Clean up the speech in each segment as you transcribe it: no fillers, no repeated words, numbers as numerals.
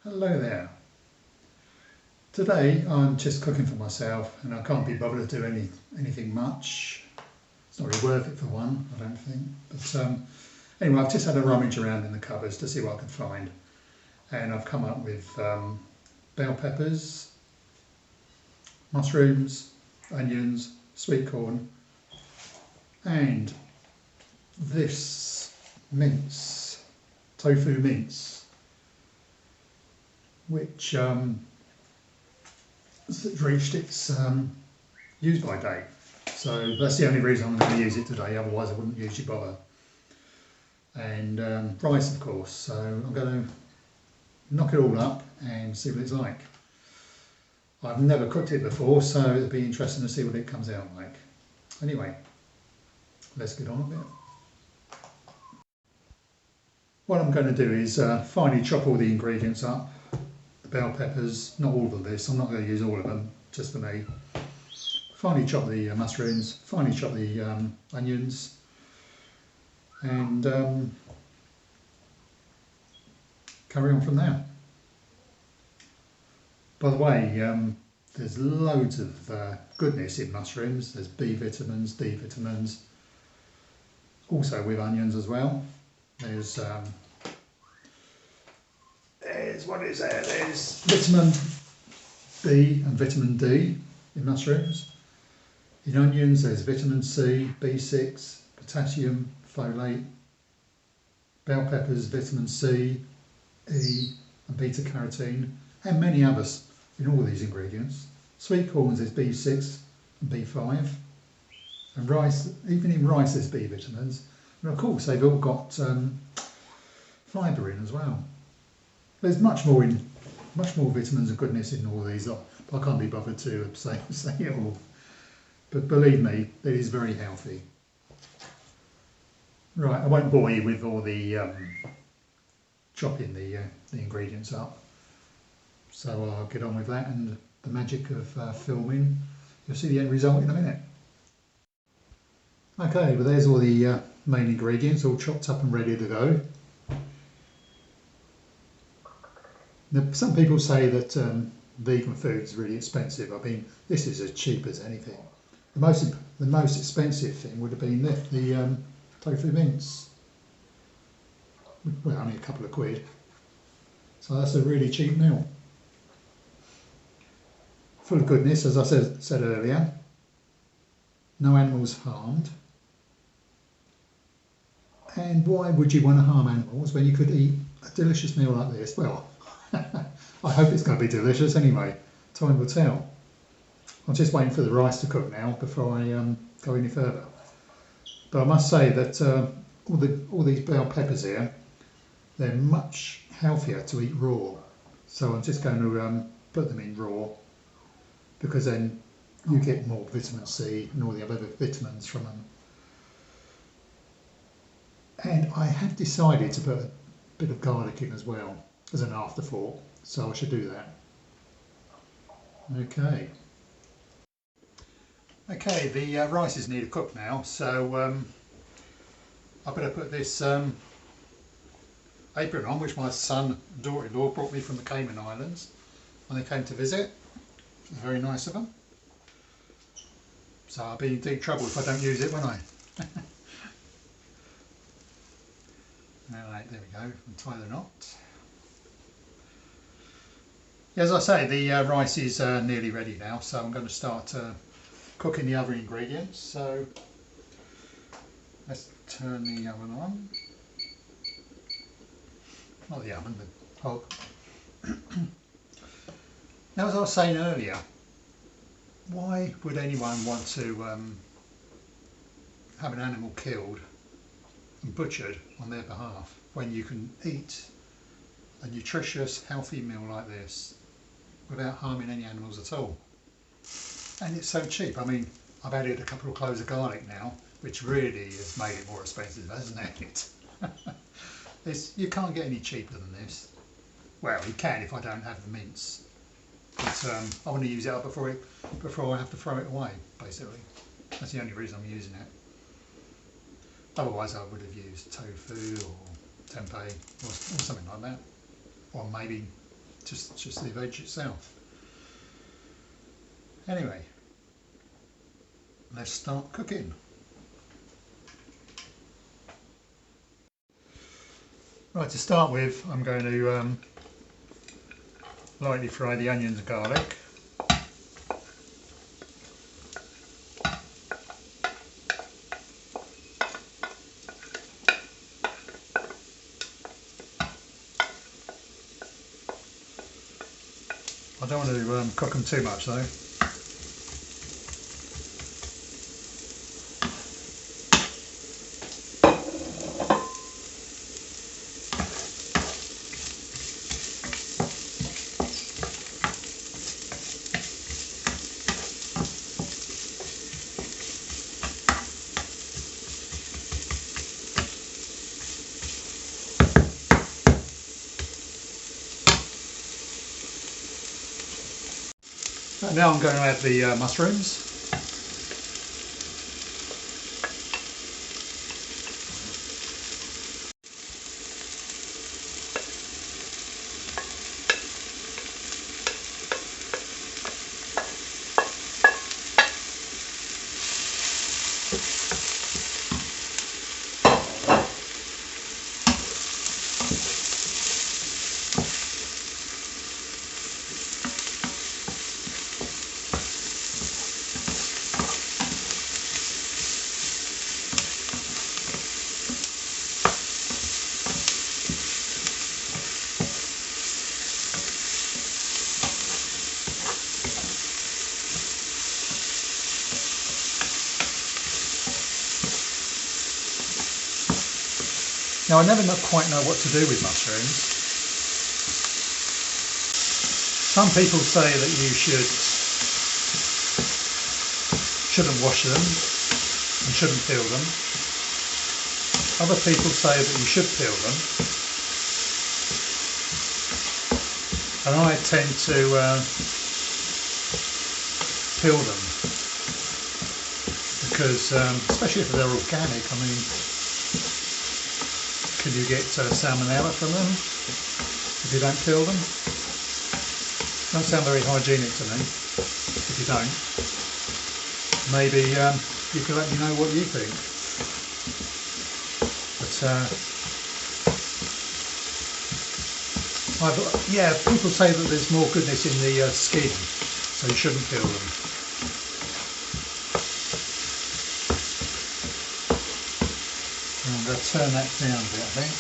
Hello there. Today I'm just cooking for myself and I can't be bothered to do anything much. It's not really worth it for one, I don't think. But anyway, I've just had a rummage around in the cupboards to see what I could find. And I've come up with bell peppers, mushrooms, onions, sweet corn, and this mince, tofu mince, which has reached its use by date. So that's the only reason I'm going to use it today, otherwise I wouldn't usually bother. And rice, of course, so I'm going to knock it all up and see what it's like. I've never cooked it before, so it'll be interesting to see what it comes out like. Anyway, let's get on with it. What I'm going to do is finely chop all the ingredients up. The bell peppers, not all of this, I'm not going to use all of them, just for me. Finely chop the mushrooms, finely chop the onions, and carry on from there. By the way, there's loads of goodness in mushrooms. There's B vitamins, D vitamins, also with onions as well. There's what is there? There's vitamin B and vitamin D in mushrooms. In onions there's vitamin C, B6, potassium, folate. Bell peppers, vitamin C, E and beta carotene, and many others in all these ingredients. Sweet corns there's B6 and B5. And rice, even in rice there's B vitamins. And of course they've all got fibre in as well. There's much more vitamins and goodness in all these, but I can't be bothered to say it all. But believe me, it is very healthy. Right, I won't bore you with all the chopping the ingredients up. So I'll get on with that and the magic of filming. You'll see the end result in a minute. Okay, well there's all the main ingredients all chopped up and ready to go. Now, some people say that vegan food is really expensive. I mean, this is as cheap as anything. The most expensive thing would have been the tofu mince. Well, only a couple of quid. So that's a really cheap meal. Full of goodness, as I said earlier. No animals harmed. And why would you want to harm animals when you could eat a delicious meal like this? Well, I hope it's going to be delicious anyway. Time will tell. I'm just waiting for the rice to cook now before I go any further. But I must say that all these bell peppers here, they're much healthier to eat raw. So I'm just going to put them in raw, because then you get more vitamin C and all the other vitamins from them. And I have decided to put a bit of garlic in as well as an afterthought, so I should do that. Okay, the rice is nearly cooked now, so I better put this apron on, which my son and daughter-in-law brought me from the Cayman Islands when they came to visit. It was very nice of them. So I'll be in deep trouble if I don't use it, won't I? Alright, there we go, and tie the knot. As I say, the rice is nearly ready now, so I'm going to start cooking the other ingredients. So let's turn the oven on. Not the oven, the hob. Now, as I was saying earlier, why would anyone want to have an animal killed and butchered on their behalf when you can eat a nutritious, healthy meal like this without harming any animals at all? And it's so cheap. I mean, I've added a couple of cloves of garlic now, which really has made it more expensive, hasn't it? You can't get any cheaper than this. Well, you can if I don't have the mince, but I want to use it up before I have to throw it away, basically. That's the only reason I'm using it. Otherwise I would have used tofu or tempeh or something like that, or maybe just the veg itself. Anyway, let's start cooking. Right, to start with, I'm going to lightly fry the onions and garlic. I don't want to cook them too much though. And now I'm going to add the mushrooms. Now I never quite know what to do with mushrooms. Some people say that you shouldn't wash them and shouldn't peel them. Other people say that you should peel them. And I tend to peel them because, especially if they're organic, I mean, can you get salmonella from them if you don't peel them? Don't sound very hygienic to me. If you don't, maybe you can let me know what you think. But yeah, people say that there's more goodness in the skin, so you shouldn't peel them. I'm going to turn that down a bit, I think.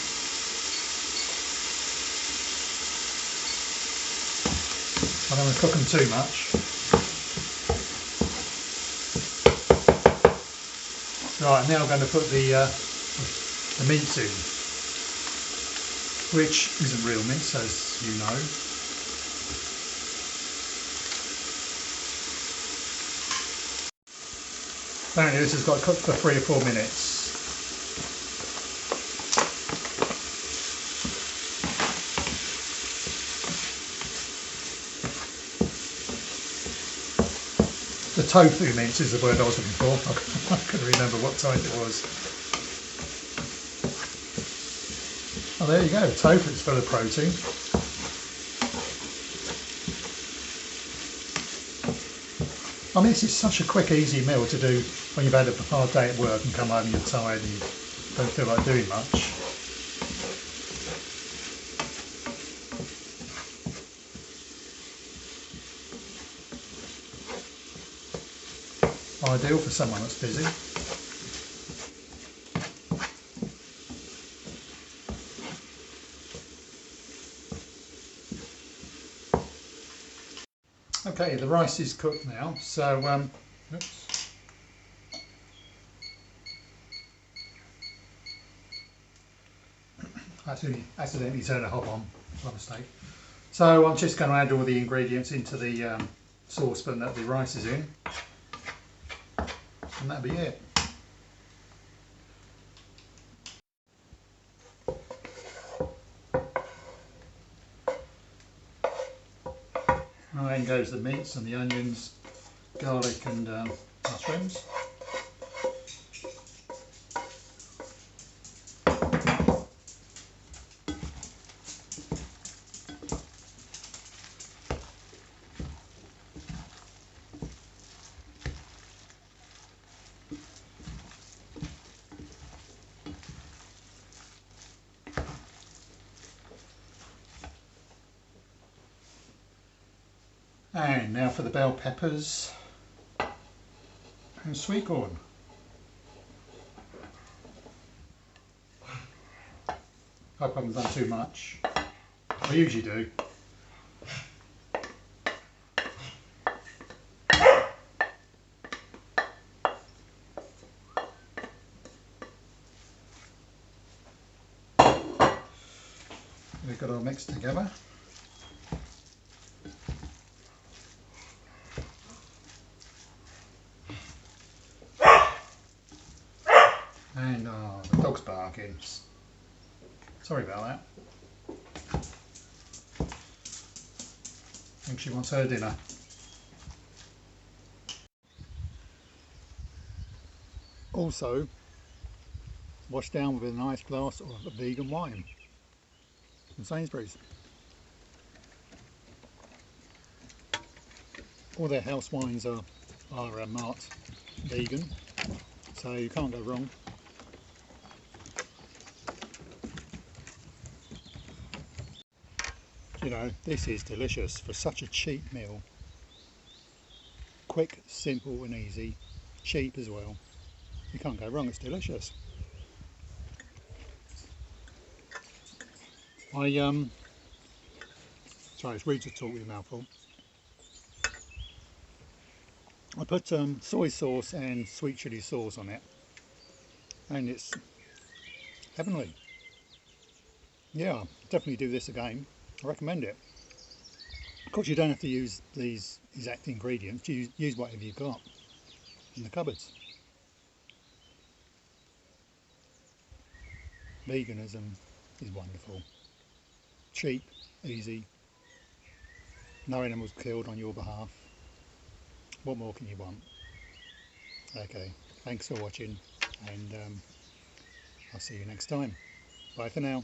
I don't want to cook them too much. Right, now I'm going to put the mince in, which isn't real mince, as you know. Apparently this has got to cook for 3 or 4 minutes. The tofu mince is the word I was looking for. I couldn't remember what type it was. Oh, there you go. Tofu is full of protein. I mean, this is such a quick, easy meal to do when you've had a hard day at work and come home and you're tired and you don't feel like doing much. Ideal for someone that's busy. Okay, the rice is cooked now, so oops. Accidentally turned the hob on by mistake. So I'm just going to add all the ingredients into the saucepan that the rice is in. And that'll be it. And then goes the mince and the onions, garlic and mushrooms. And now for the bell peppers and sweet corn. Hope I haven't done too much. I usually do. We've got our mix together. And the dog's barking. Sorry about that. I think she wants her dinner. Also, wash down with a nice glass of vegan wine from Sainsbury's. All their house wines are marked vegan, so you can't go wrong. You know, this is delicious for such a cheap meal. Quick, simple and easy, cheap as well. You can't go wrong, it's delicious. Sorry, it's rude to talk with your mouth full. I put soy sauce and sweet chilli sauce on it, and it's heavenly. Yeah, definitely do this again. I recommend it. Of course, you don't have to use these exact ingredients. Use whatever you've got in the cupboards. Veganism is wonderful. Cheap, easy, no animals killed on your behalf. What more can you want? Okay, thanks for watching, and I'll see you next time. Bye for now.